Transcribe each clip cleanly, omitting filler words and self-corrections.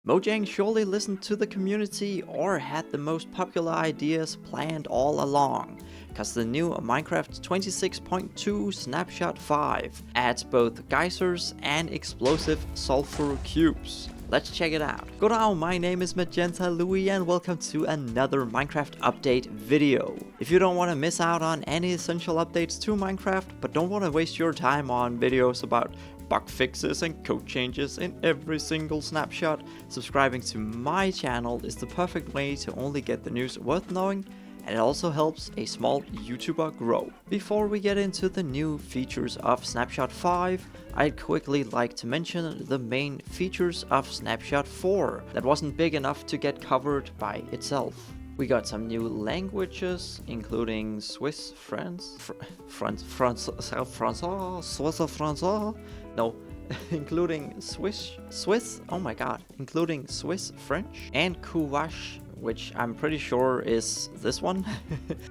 Mojang surely listened to the community or had the most popular ideas planned all along, cause the new Minecraft 26.2 Snapshot 5 adds both geysers and explosive sulfur cubes. Let's check it out. Good now, my name is MagentaLewi and welcome to another Minecraft update video. If you don't want to miss out on any essential updates to Minecraft, but don't want to waste your time on videos about bug fixes and code changes in every single snapshot, subscribing to my channel is the perfect way to only get the news worth knowing, and it also helps a small YouTuber grow. Before we get into the new features of Snapshot 5, I'd quickly like to mention the main features of Snapshot 4 that wasn't big enough to get covered by itself. We got some new languages, including Swiss, including Swiss French, and Kuwash, which I'm pretty sure is this one.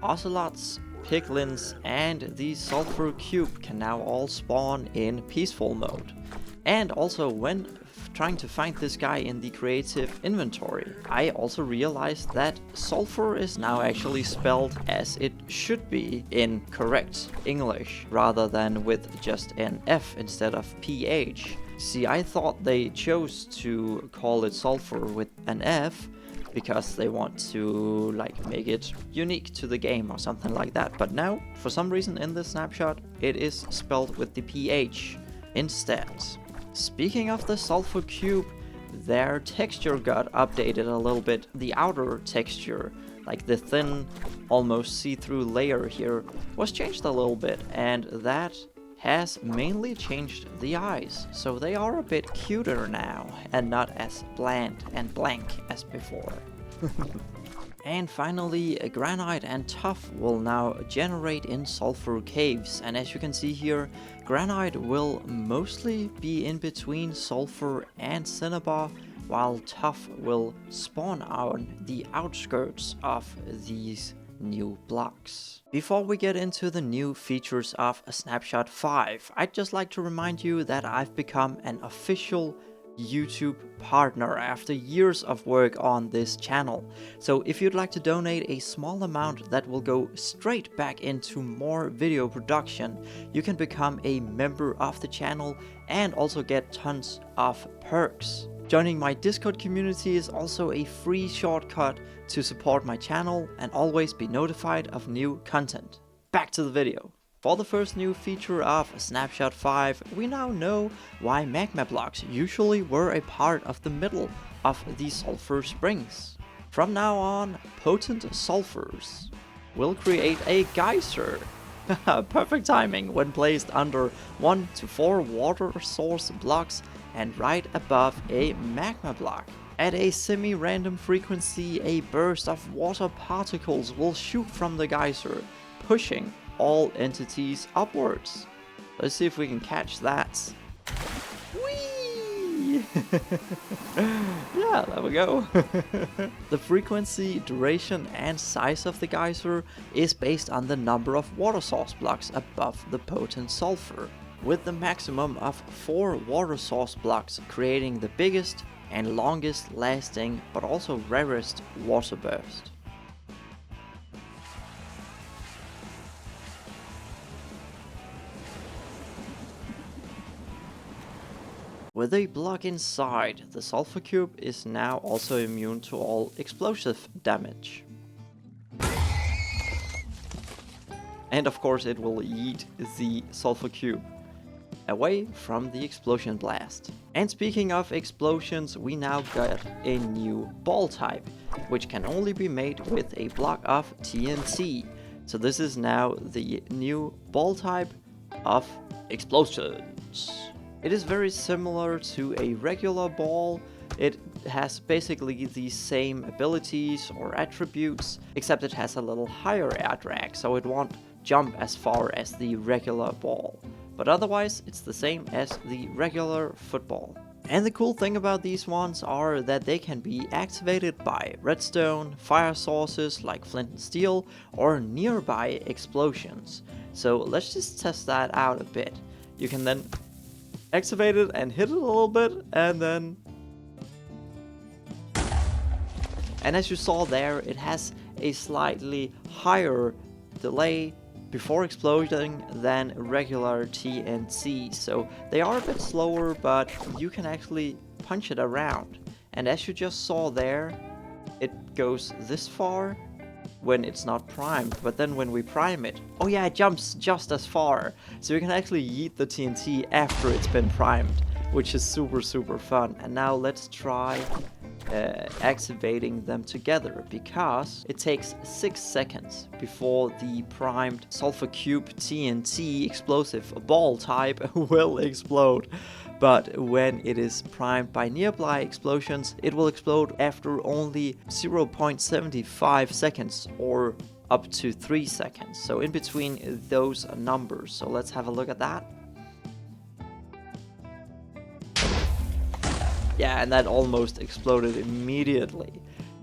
Ocelots, piglins, and the sulfur cube can now all spawn in peaceful mode. And also, when trying to find this guy in the creative inventory, I also realized that sulfur is now actually spelled as it should be in correct English, rather than with just an F instead of PH. See, I thought they chose to call it sulfur with an F because they want to make it unique to the game or something like that, but now for some reason in this snapshot it is spelled with the PH instead. Speaking of the sulfur cube, their texture got updated a little bit. The outer texture, like the thin, almost see-through layer here, was changed a little bit, and that has mainly changed the eyes, so they are a bit cuter now, and not as bland and blank as before. And finally, granite and tuff will now generate in sulfur caves, and as you can see here, granite will mostly be in between sulfur and cinnabar, while tuff will spawn on the outskirts of these new blocks. Before we get into the new features of Snapshot 5, I'd just like to remind you that I've become an official YouTube partner after years of work on this channel. So if you'd like to donate a small amount that will go straight back into more video production, you can become a member of the channel and also get tons of perks. Joining my Discord community is also a free shortcut to support my channel and always be notified of new content. Back to the video. For the first new feature of Snapshot 5, we now know why magma blocks usually were a part of the middle of the sulfur springs. From now on, potent sulfurs will create a geyser. Perfect timing when placed under 1 to 4 water source blocks and right above a magma block. At a semi-random frequency, a burst of water particles will shoot from the geyser, pushing all entities upwards. Let's see if we can catch that. Whee! Yeah, there we go. The frequency, duration, and size of the geyser is based on the number of water source blocks above the potent sulfur, with the maximum of 4 water source blocks creating the biggest and longest lasting but also rarest water burst. With a block inside, the sulfur cube is now also immune to all explosive damage. And of course it will yeet the sulfur cube away from the explosion blast. And speaking of explosions, we now got a new ball type, which can only be made with a block of TNT. So this is now the new ball type of explosions. It is very similar to a regular ball. It has basically the same abilities or attributes, except it has a little higher air drag, so it won't jump as far as the regular ball. But otherwise, it's the same as the regular football. And the cool thing about these ones are that they can be activated by redstone, fire sources like flint and steel, or nearby explosions. So let's just test that out a bit. You can then activate it and hit it a little bit, and then And as you saw there, it has a slightly higher delay before exploding than regular TNT. So they are a bit slower, but you can actually punch it around. And as you just saw there, it goes this far when it's not primed, but then when we prime it, oh yeah, it jumps just as far. So you can actually yeet the TNT after it's been primed, which is super fun. And now let's try activating them together, because it takes 6 seconds before the primed Sulfur Cube TNT explosive ball type will explode. But when it is primed by nearby explosions, it will explode after only 0.75 seconds or up to 3 seconds. So in between those numbers. So let's have a look at that. Yeah, and that almost exploded immediately.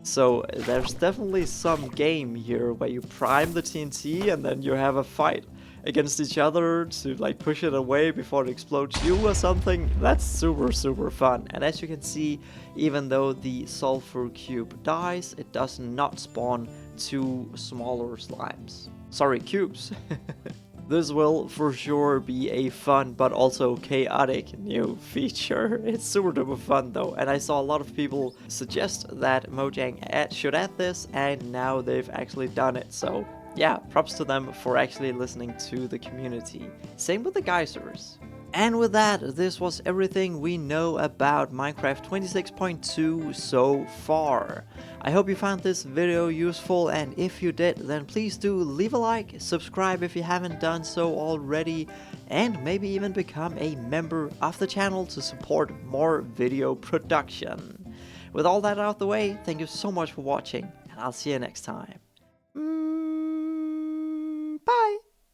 So there's definitely some game here where you prime the TNT and then you have a fight against each other to like push it away before it explodes you or something. That's super fun. And as you can see, even though the Sulfur Cube dies, it does not spawn 2 smaller slimes. Sorry, cubes. This will for sure be a fun but also chaotic new feature. It's super duper fun though, and I saw a lot of people suggest that Mojang should add this, and now they've actually done it. So yeah, props to them for actually listening to the community. Same with the Geysers. And with that, this was everything we know about Minecraft 26.2 so far. I hope you found this video useful, and if you did, then please do leave a like, subscribe if you haven't done so already, and maybe even become a member of the channel to support more video production. With all that out of the way, thank you so much for watching, and I'll see you next time.